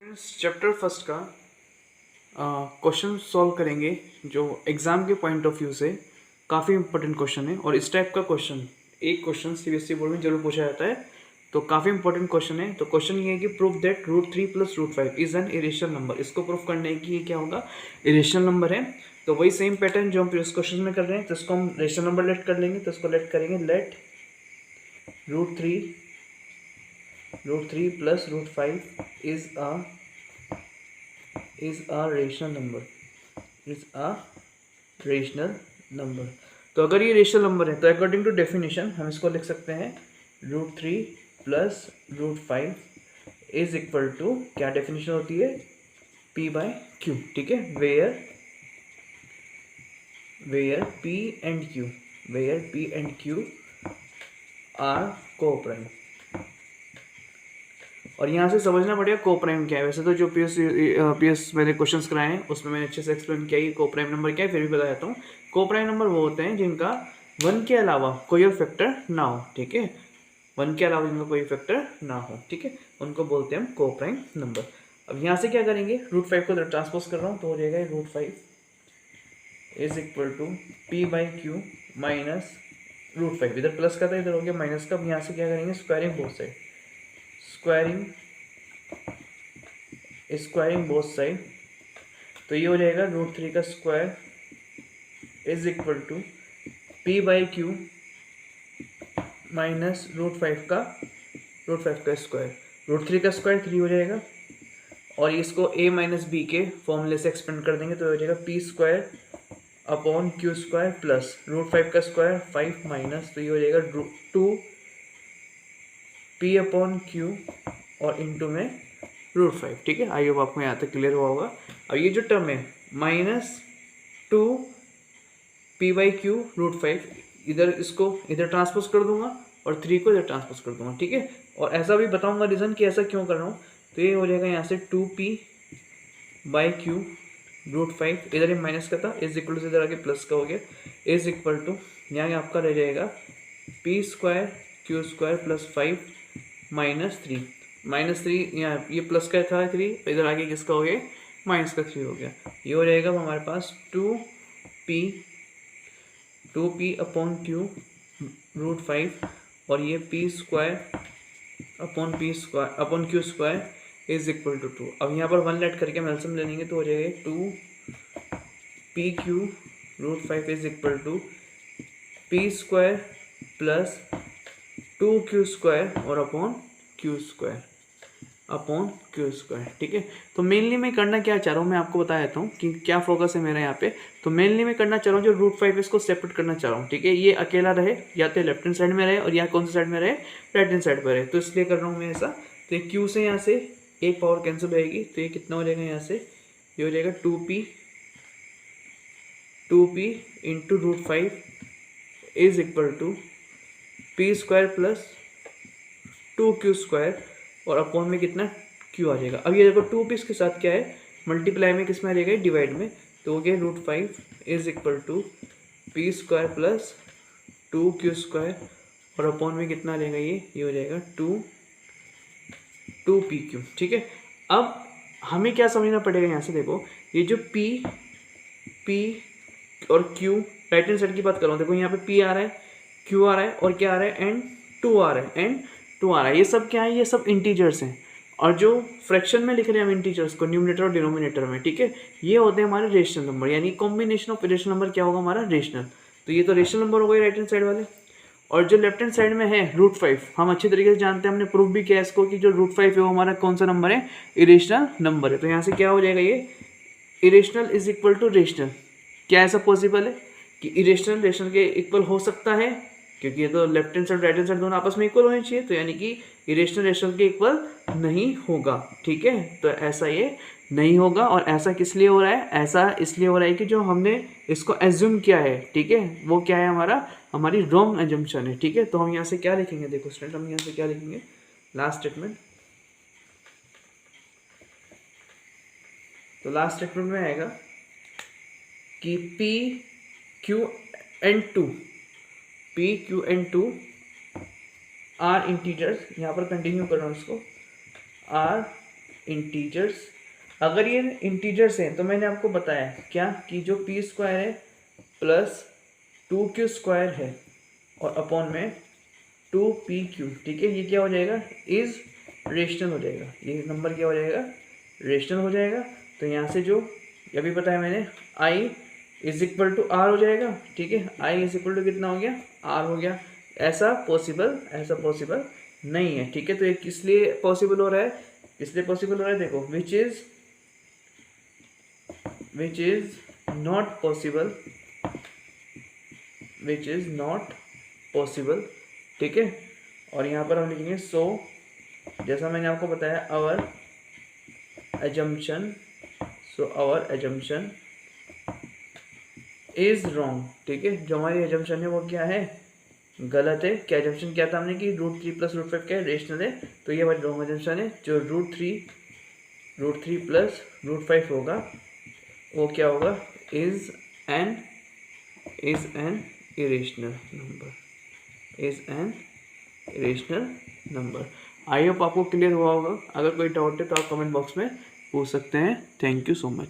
Chapter first का question solve करेंगे जो एग्ज़ाम के पॉइंट ऑफ व्यू से काफ़ी इंपॉर्टेंट क्वेश्चन है। और इस टाइप का क्वेश्चन एक क्वेश्चन सीबीएसई बोर्ड में जरूर पूछा जाता है, तो काफ़ी इंपॉर्टेंट क्वेश्चन है। तो क्वेश्चन ये है कि prove that √3 + √5 is an irrational number. इसको प्रूव करने की ये क्या होगा, इरेशनल नंबर है। तो वही सेम पैटर्न जो हम प्रीवियस क्वेश्चन में कर रहे हैं, तो इसको हम रेशनल नंबर लेट कर लेंगे। तो इसको लेट करेंगे, late √3 + √5 is a rational number। तो अगर ये रेशनल नंबर है तो अकॉर्डिंग टू डेफिनेशन हम इसको लिख सकते हैं √3 + √5 इज इक्वल टू, क्या डेफिनेशन होती है, P/Q। ठीक है, where P and Q are coprime. और यहाँ से समझना पड़ेगा कोप्राइम क्या है। वैसे तो जो पीएस मैंने क्वेश्चंस कराए हैं उसमें मैंने अच्छे से एक्सप्लेन किया कि कोप्राइम नंबर क्या है, फिर भी बता देता हूँ। कोप्राइम नंबर वो होते हैं जिनका 1 के अलावा कोई और फैक्टर ना हो। ठीक है, 1 के अलावा जिनका कोई फैक्टर ना हो, ठीक है, उनको बोलते हैं हम कोप्राइम नंबर। अब यहाँ से क्या करेंगे, √5 को ट्रांसपोज कर रहा हूँ तो हो जाएगा √5 is equal to P/Q minus √5। इधर प्लस का था, इधर हो गया माइनस का। अब यहाँ से क्या करेंगे, स्क्वायरिंग बोथ साइड। तो ये हो जाएगा √3 का square is equal to P/Q minus √5 का स्क्वायर। √3 का स्क्वायर 3 हो जाएगा, और इसको a - b के फॉर्मूले से एक्सपेंड कर देंगे तो हो जाएगा P² / Q² प्लस √5 का स्क्वायर 5 माइनस, तो ये हो जाएगा 2P/Q और इंटू में √5। ठीक है, आई होप आपको यहाँ तक क्लियर हुआ होगा। अब ये जो टर्म है -2P/Q √5, इसको इधर ट्रांसपोज कर दूंगा और 3 को इधर ट्रांसपोज कर दूंगा। ठीक है, और ऐसा भी बताऊंगा रीज़न कि ऐसा क्यों कर रहा हूँ। तो ये हो जाएगा यहाँ से 2P/Q √5, इधर ये माइनस का था, इज इक्वल टू इधर आगे प्लस का हो गया, इज इक्वल टू यहाँ आपका रह जाएगा P² Q² + 5 माइनस 3 यहाँ ये प्लस का था 3, इधर आगे किसका हो गया, माइनस का 3 हो गया। ये हो जाएगा हमारे पास 2P/Q √5 और ये P²/Q² इज इक्वल टू 2। अब यहाँ पर 1 लेट करके हम एलसीएम ले लेंगे तो हो जाएगा 2PQ √5 is equal to P² + 2Q² और Q²। ठीक है, तो मेनली मैं करना क्या चाह रहा हूँ, मैं आपको बता देता हूँ कि क्या फोकस है मेरा यहाँ पे। तो मेनली मैं करना चाह रहा हूँ जो √5 इसको सेपरेट करना चाह रहा हूँ। ठीक है, ये अकेला रहे, या तो लेफ्ट हैंड साइड में रहे और या कौन सी साइड में रहे, राइट हैंड साइड पर रहे, तो इसलिए कर रहा हूँ मैं ऐसा। तो Q से यहाँ से एक पावर कैंसिल होएगी, तो ये कितना हो जाएगा, यहाँ से ये हो जाएगा 2P into √5 is equal to P² + 2Q² और अपॉन में कितना Q आ जाएगा। अब ये देखो 2P के साथ क्या है, मल्टीप्लाई में किस में आ जाएगा, डिवाइड में, तो हो गया √5 is equal to P² + 2Q² और अपॉन में कितना आ जाएगा, ये हो जाएगा 2PQ। ठीक है, अब हमें क्या समझना पड़ेगा, यहाँ से देखो ये जो P और Q, राइट हैंड साइड की बात कर रहा हूँ, देखो यहाँ पे P आ रहा है, Q आ रहा है और क्या आ रहा है, N2 आ रहा है। ये सब क्या है, ये सब इंटीजर्स हैं। और जो फ्रैक्शन में लिख रहे हैं हम इंटीजर्स को, न्यूमरेटर और डिनोमिनेटर में, ठीक है, ये होते हैं हमारे रेशनल नंबर, यानी कॉम्बिनेशन ऑफ रेशनल नंबर क्या होगा हमारा, रेशनल। तो ये तो रेशनल नंबर हो गए राइट हैंड साइड वाले। और जो लेफ्ट हैंड साइड में है √5, हम अच्छी तरीके से जानते हैं, हमने प्रूफ भी किया इसको कि जो √5 है वो हमारा कौन सा नंबर है, इरेशनल नंबर है। तो यहाँ से क्या हो जाएगा, ये irrational is equal to rational. क्या ऐसा पॉसिबल है कि इरेशनल रेशनल के इक्वल हो सकता है, क्योंकि ये तो left hand side right hand side दोनों आपस में इक्वल होने चाहिए, तो यानी कि इरेशनल रेशनल के इक्वल नहीं होगा। ठीक है, तो ऐसा ये नहीं होगा। और ऐसा किस लिए हो रहा है, ऐसा इसलिए हो रहा है कि जो हमने इसको एज्यूम किया है, ठीक है, वो क्या है, हमारी रॉन्ग एजम्पशन है। ठीक है, तो हम यहाँ से क्या लिखेंगे, देखो स्टूडेंट, हम यहाँ से क्या लिखेंगे, लास्ट स्टेटमेंट। तो लास्ट स्टेटमेंट में आएगा कि P, Q आर इंटीजर्स, यहाँ पर कंटिन्यू कर रहा हूँ इसको, आर इंटीजर्स, अगर ये इंटीजर्स हैं तो मैंने आपको बताया क्या कि जो पी स्क्वायर है प्लस 2q² है और अपॉन में 2pq, ठीक है, ये क्या हो जाएगा, इज रेशनल हो जाएगा, ये नंबर क्या हो जाएगा, रेशनल हो जाएगा। तो यहाँ से जो अभी बताया मैंने i is equal to R हो जाएगा, ठीक है, i इज इक्वल टू कितना हो गया, r हो गया। ऐसा पॉसिबल नहीं है, ठीक है। तो ये किस लिए पॉसिबल हो रहा है, इसलिए पॉसिबल हो रहा है, देखो विच इज नॉट पॉसिबल, ठीक है। और यहाँ पर हम लिखेंगे सो, जैसा मैंने आपको बताया आवर एजम्पशन इज रॉन्ग, ठीक है। जो हमारी एजम्पशन है वो क्या है, गलत है। क्या एजम्पशन क्या था हमने कि √3 + √5 क्या है, रेशनल है। तो ये हमारी रॉन्ग एजम्पशन है। जो √3 + √5 होगा वो क्या होगा, is an irrational number. I hope आपको क्लियर हुआ होगा। अगर कोई डाउट है तो आप कमेंट बॉक्स में पूछ सकते हैं। Thank you so much.